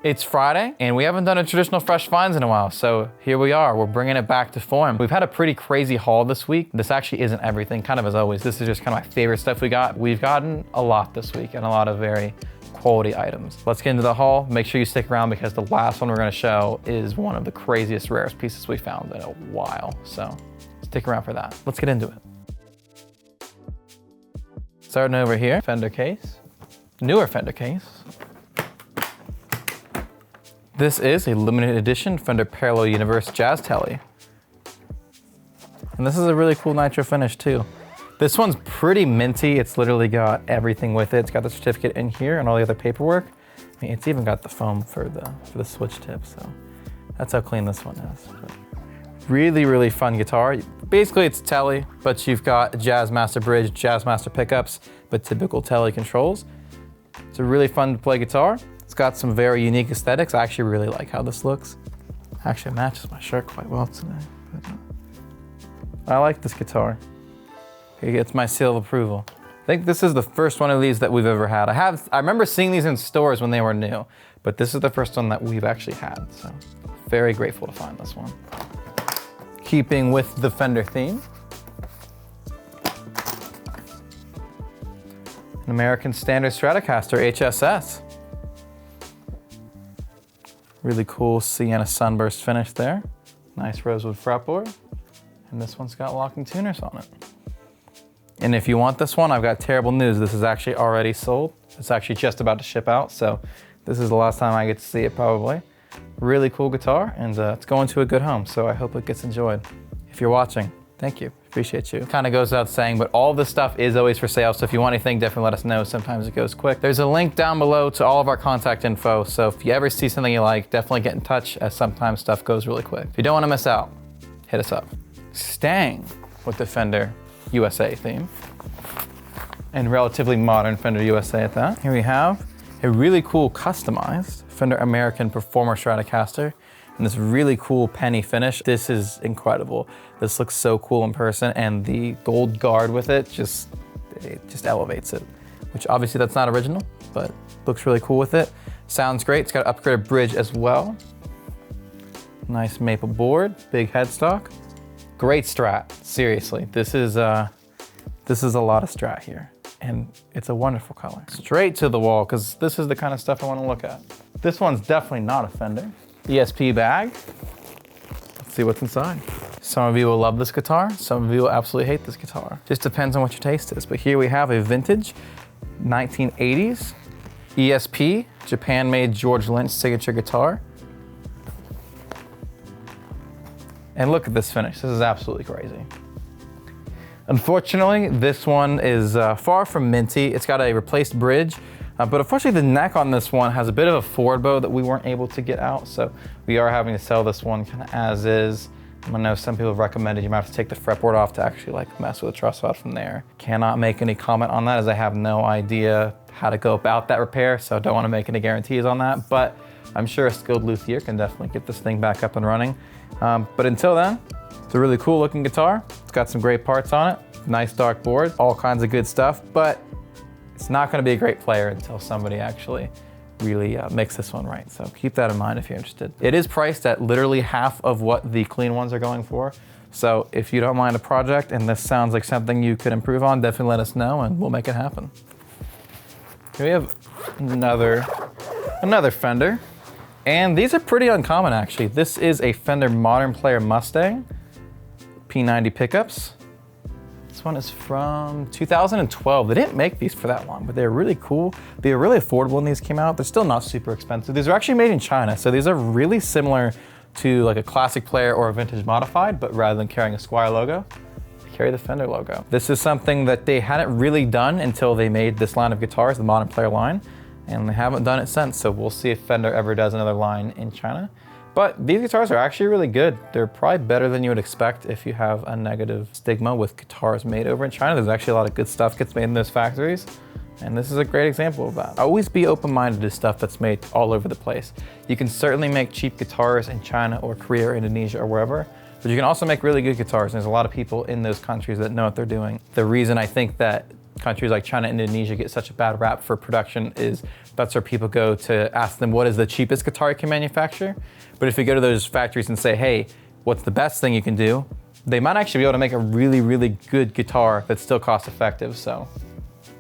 It's Friday, and we haven't done a traditional Fresh Finds in a while, so here we are. We're bringing it back to form. We've had a pretty crazy haul this week. This actually isn't everything, kind of as always. This is just kind of my favorite stuff we got. We've gotten a lot this week, and a lot of very quality items. Let's get into the haul. Make sure you stick around because the last one we're gonna show is one of the craziest, rarest pieces we found in a while. So stick around for that. Let's get into it. Starting over here, Fender case, newer Fender case. This is a limited edition Fender Parallel Universe Jazz Telly. And this is a really cool nitro finish too. This one's pretty minty. It's literally got everything with it. It's got the certificate in here and all the other paperwork. I mean, it's even got the foam for the switch tip, so that's how clean this one is. But really, really fun guitar. Basically it's Telly, but you've got a Jazz Master bridge, Jazz Master pickups, but typical Telly controls. It's a really fun to play guitar. It's got some very unique aesthetics. I actually really like how this looks. Actually, it matches my shirt quite well today. But I like this guitar. It gets my seal of approval. I think this is the first one of these that we've ever had. I remember seeing these in stores when they were new, but this is the first one that we've actually had. So very grateful to find this one. Keeping with the Fender theme. An American Standard Stratocaster HSS. Really cool sienna sunburst finish there. Nice rosewood fretboard. And this one's got locking tuners on it. And if you want this one, I've got terrible news. This is actually already sold. It's actually just about to ship out, so this is the last time I get to see it probably. Really cool guitar, and it's going to a good home, so I hope it gets enjoyed. If you're watching, thank you. Appreciate you. Kind of goes without saying, but all this stuff is always for sale, so if you want anything, definitely let us know. Sometimes it goes quick. There's a link down below to all of our contact info, so if you ever see something you like, definitely get in touch, as sometimes stuff goes really quick. If you don't want to miss out, hit us up. Staying with the Fender USA theme, and relatively modern Fender USA at that. Here we have a really cool customized Fender American Performer Stratocaster, and this really cool penny finish. This is incredible. This looks so cool in person, and the gold guard with it just elevates it, which obviously that's not original, but looks really cool with it. Sounds great. It's got an upgraded bridge as well. Nice maple board, big headstock. Great Strat, seriously. This is a lot of Strat here, and it's a wonderful color. Straight to the wall, because this is the kind of stuff I want to look at. This one's definitely not a Fender. ESP bag. Let's see what's inside. Some of you will love this guitar, some of you will absolutely hate this guitar. Just depends on what your taste is. But here we have a vintage 1980s ESP, Japan-made George Lynch signature guitar. And look at this finish, this is absolutely crazy. Unfortunately, this one is far from minty. It's got a replaced bridge, but unfortunately the neck on this one has a bit of a forward bow that we weren't able to get out, so we are having to sell this one kind of as is. I know some people have recommended you might have to take the fretboard off to actually like mess with the truss rod from there. Cannot make any comment on that as I have no idea how to go about that repair, so I don't want to make any guarantees on that, but I'm sure a skilled luthier can definitely get this thing back up and running. But until then, it's a really cool looking guitar. It's got some great parts on it, nice dark board, all kinds of good stuff, but it's not gonna be a great player until somebody actually really makes this one right. So keep that in mind if you're interested. It is priced at literally half of what the clean ones are going for. So if you don't mind a project and this sounds like something you could improve on, definitely let us know and we'll make it happen. Here we have another Fender. And these are pretty uncommon actually. This is a Fender Modern Player Mustang, P90 pickups. This one is from 2012. They didn't make these for that long, but they're really cool. They were really affordable when these came out. They're still not super expensive. These are actually made in China, so these are really similar to like a classic player or a vintage modified, but rather than carrying a Squier logo, they carry the Fender logo. This is something that they hadn't really done until they made this line of guitars, the Modern Player line, and they haven't done it since, so we'll see if Fender ever does another line in China. But these guitars are actually really good. They're probably better than you would expect if you have a negative stigma with guitars made over in China. There's actually a lot of good stuff gets made in those factories, and this is a great example of that. Always be open-minded to stuff that's made all over the place. You can certainly make cheap guitars in China or Korea or Indonesia or wherever, but you can also make really good guitars, and there's a lot of people in those countries that know what they're doing. The reason I think that countries like China and Indonesia get such a bad rap for production is that's where people go to ask them what is the cheapest guitar you can manufacture. But if you go to those factories and say, hey, what's the best thing you can do? They might actually be able to make a really, really good guitar that's still cost effective. So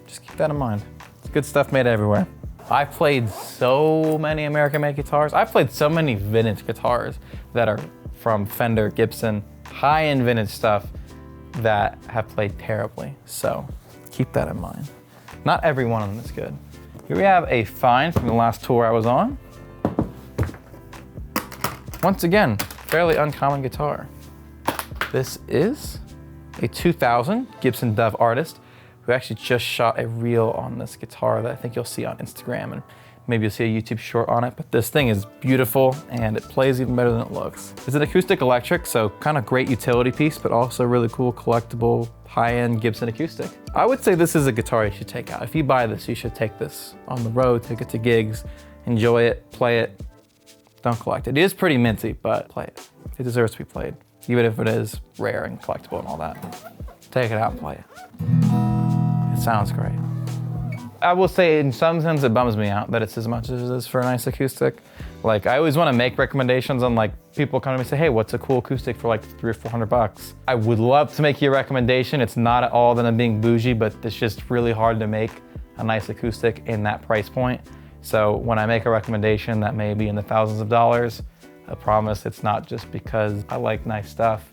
just keep that in mind. It's good stuff made everywhere. I've played so many American-made guitars. I've played so many vintage guitars that are from Fender, Gibson, high-end vintage stuff that have played terribly. So keep that in mind. Not every one of them is good. Here we have a find from the last tour I was on. Once again, fairly uncommon guitar. This is a 2000 Gibson Dove Artist, who actually just shot a reel on this guitar that I think you'll see on Instagram, and maybe you'll see a YouTube short on it, but this thing is beautiful and it plays even better than it looks. It's an acoustic electric, so kind of great utility piece, but also really cool collectible high-end Gibson acoustic. I would say this is a guitar you should take out. If you buy this, you should take this on the road, take it to gigs, enjoy it, play it. Don't collect it. It is pretty minty, but play it. It deserves to be played, even if it is rare and collectible and all that. Take it out and play it. It sounds great. I will say in some sense it bums me out that it's as much as it is for a nice acoustic. Like I always want to make recommendations on like people come to me and say, hey, what's a cool acoustic for like $300 or $400? I would love to make you a recommendation. It's not at all that I'm being bougie, but it's just really hard to make a nice acoustic in that price point. So when I make a recommendation that may be in the thousands of dollars, I promise it's not just because I like nice stuff.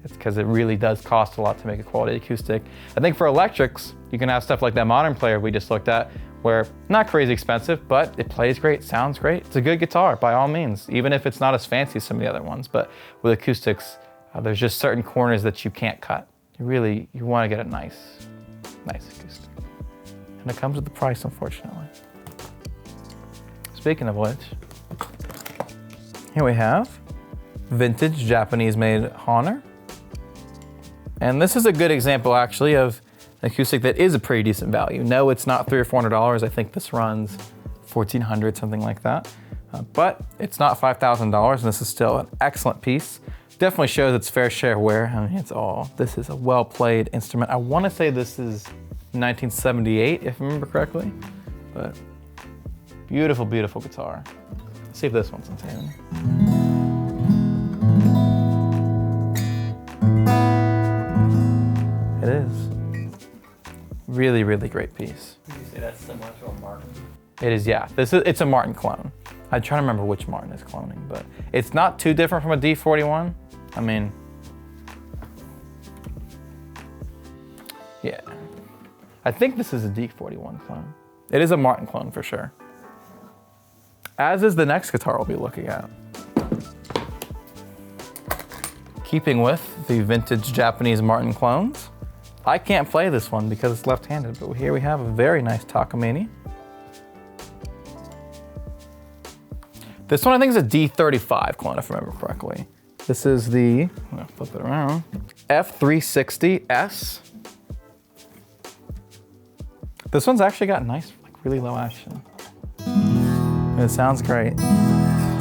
It's because it really does cost a lot to make a quality acoustic. I think for electrics, you can have stuff like that modern player we just looked at, where not crazy expensive, but it plays great, sounds great. It's a good guitar by all means, even if it's not as fancy as some of the other ones. But with acoustics, there's just certain corners that you can't cut. You want to get a nice acoustic. And it comes with the price, unfortunately. Speaking of which, here we have vintage Japanese-made Honor. And this is a good example actually of an acoustic that is a pretty decent value. No, it's not $300 or $400. I think this runs $1,400, something like that. But it's not $5,000, and this is still an excellent piece. Definitely shows its fair share of wear. I mean, this is a well-played instrument. I want to say this is 1978, if I remember correctly. But beautiful, beautiful guitar. Let's see if this one's in tune. It is. Really, really great piece. Did you say that's similar to a Martin? It is, yeah. It's a Martin clone. I'm trying to remember which Martin is cloning, but it's not too different from a D41. I mean, yeah. I think this is a D41 clone. It is a Martin clone for sure. As is the next guitar we'll be looking at. Keeping with the vintage Japanese Martin clones, I can't play this one because it's left-handed, but here we have a very nice Takamine. This one I think is a D35 clone, if I remember correctly. This is the, I'm gonna flip it around, F360S. This one's actually got nice, like really low action. It sounds great.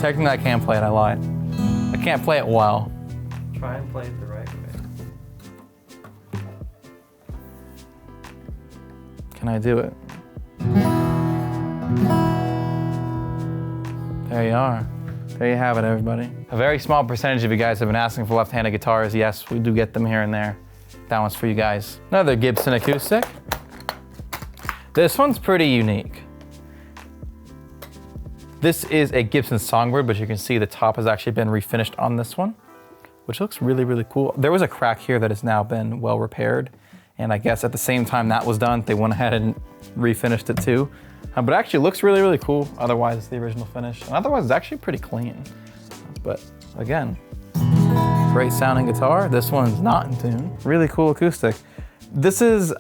Technically I can play it, I lied. I can't play it well. Try and play it the right way. Can I do it? There you are. There you have it, everybody. A very small percentage of you guys have been asking for left-handed guitars. Yes, we do get them here and there. That one's for you guys. Another Gibson acoustic. This one's pretty unique. This is a Gibson Songbird, but you can see the top has actually been refinished on this one, which looks really, really cool. There was a crack here that has now been well repaired. And I guess at the same time that was done, they went ahead and refinished it too. But it actually looks really, really cool. Otherwise, it's the original finish. And otherwise, it's actually pretty clean. But again, great sounding guitar. This one's not in tune. Really cool acoustic. This is,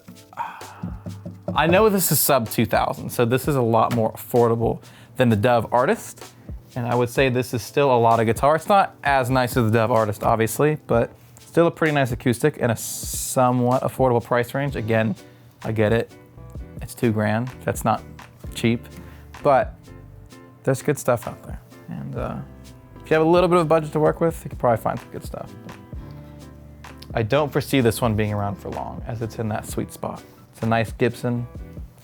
I know this is sub 2000, so this is a lot more affordable than the Dove Artist. And I would say this is still a lot of guitar. It's not as nice as the Dove Artist, obviously, but still a pretty nice acoustic in a somewhat affordable price range. Again, I get it. It's $2,000. That's not cheap, but there's good stuff out there. And if you have a little bit of a budget to work with, you can probably find some good stuff. But I don't foresee this one being around for long, as it's in that sweet spot. It's a nice Gibson.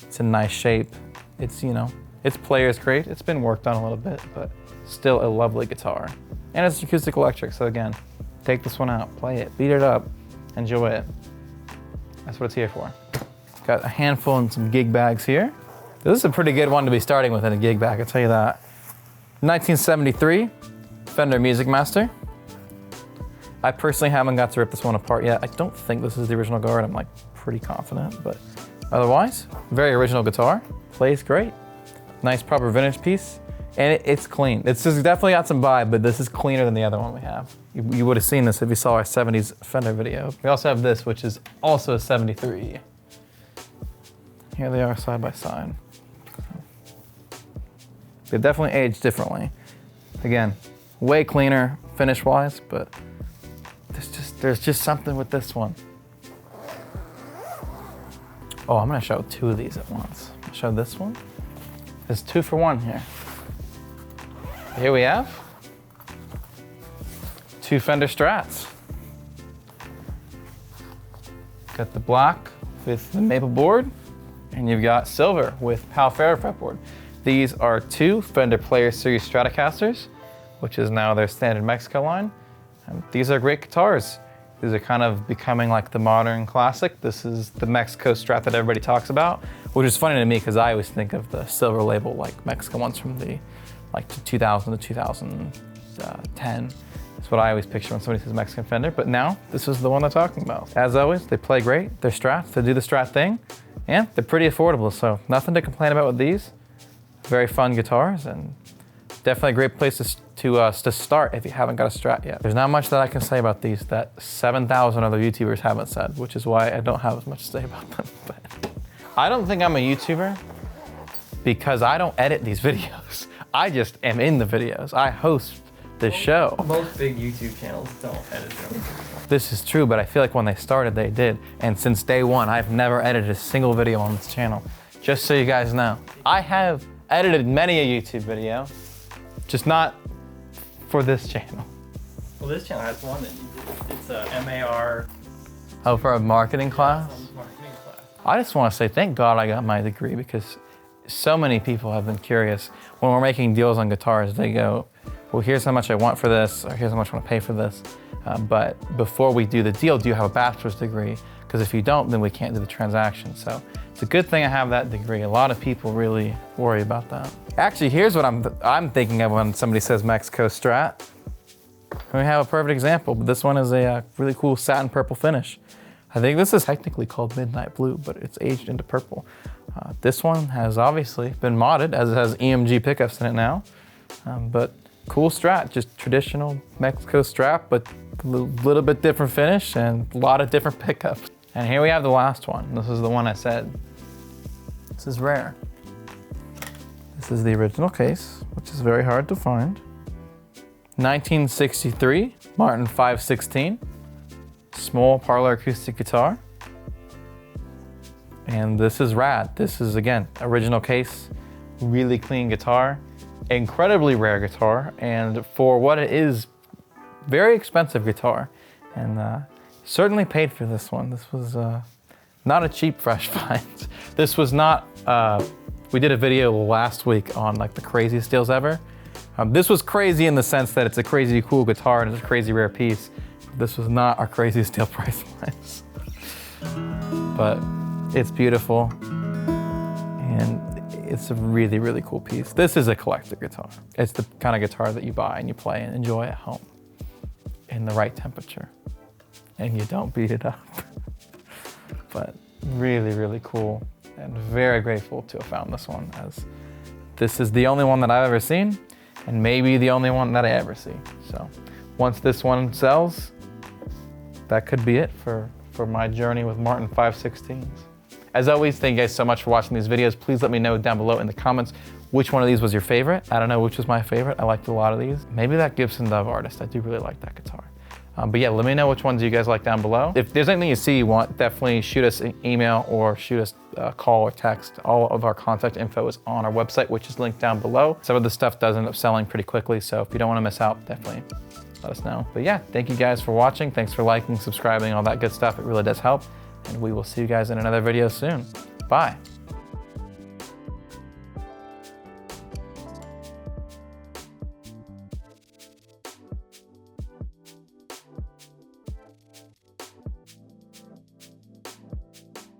It's a nice shape. It's, you know, its player's great. It's been worked on a little bit, but still a lovely guitar. And it's acoustic electric, so again, take this one out, play it, beat it up, enjoy it. That's what it's here for. Got a handful and some gig bags here. This is a pretty good one to be starting with in a gig bag, I'll tell you that. 1973, Fender Music Master. I personally haven't got to rip this one apart yet. I don't think this is the original guard. I'm like pretty confident, but otherwise, very original guitar. Plays great. Nice proper vintage piece. And it's clean. It's just definitely got some vibe, but this is cleaner than the other one we have. You would have seen this if you saw our 70s Fender video. We also have this, which is also a 73. Here they are side by side. They definitely aged differently. Again, way cleaner finish-wise, but there's just something with this one. Oh, I'm gonna show two of these at once. I'll show this one. There's 2 for 1 here. Here we have 2 Fender Strats. Got the black with the maple board, and you've got silver with Pal Ferro fretboard. These are 2 Fender Player Series Stratocasters, which is now their standard Mexico line. And these are great guitars. These are kind of becoming like the modern classic. This is the Mexico Strat that everybody talks about, which is funny to me because I always think of the silver label like Mexico ones from the 2000 to 2010. That's what I always picture when somebody says Mexican Fender, but now this is the one they're talking about. As always, they play great. They're Strats, they do the Strat thing, and they're pretty affordable, so nothing to complain about with these. Very fun guitars, and definitely a great place to start if you haven't got a Strat yet. There's not much that I can say about these that 7,000 other YouTubers haven't said, which is why I don't have as much to say about them. But I don't think I'm a YouTuber because I don't edit these videos. I just am in the videos. I host this show. Most big YouTube channels don't edit them. This is true, but I feel like when they started, they did. And since day one, I've never edited a single video on this channel. Just so you guys know. I have edited many a YouTube video, just not for this channel. Well, this channel has one that you did. It's a MAR. Oh, for a marketing class? Marketing class. I just want to say thank God I got my degree because so many people have been curious. When we're making deals on guitars, they go, well, here's how much I want for this, or here's how much I want to pay for this. But before we do the deal, do you have a bachelor's degree? Because if you don't, then we can't do the transaction. So it's a good thing I have that degree. A lot of people really worry about that. Actually, here's what I'm thinking of when somebody says Mexico Strat. We have a perfect example, but this one is a really cool satin purple finish. I think this is technically called Midnight Blue, but it's aged into purple. This one has obviously been modded, as it has EMG pickups in it now. But cool Strat, just traditional Mexico Strat, but a little bit different finish and a lot of different pickups. And here we have the last one. This is the one I said. This is rare. This is the original case, which is very hard to find. 1963, Martin 516. Small parlor acoustic guitar. And this is rad. This is, again, original case, really clean guitar, incredibly rare guitar, and for what it is, very expensive guitar. And certainly paid for this one. This was not a cheap fresh find. This was not, we did a video last week on like the craziest deals ever. This was crazy in the sense that it's a crazy cool guitar and it's a crazy rare piece. This was not our craziest deal price-wise. But it's beautiful and it's a really, really cool piece. This is a collector guitar. It's the kind of guitar that you buy and you play and enjoy at home in the right temperature and you don't beat it up. But really, really cool and very grateful to have found this one, as this is the only one that I've ever seen and maybe the only one that I ever see. So once this one sells, that could be it for my journey with Martin 516s. As always, thank you guys so much for watching these videos. Please let me know down below in the comments which one of these was your favorite. I don't know which was my favorite. I liked a lot of these. Maybe that Gibson Dove Artist. I do really like that guitar. But yeah, let me know which ones you guys like down below. If there's anything you see you want, definitely shoot us an email or shoot us a call or text. All of our contact info is on our website, which is linked down below. Some of the stuff does end up selling pretty quickly, so if you don't want to miss out, definitely let us know. But yeah, thank you guys for watching. Thanks for liking, subscribing, all that good stuff. It really does help. and we will see you guys in another video soon. Bye.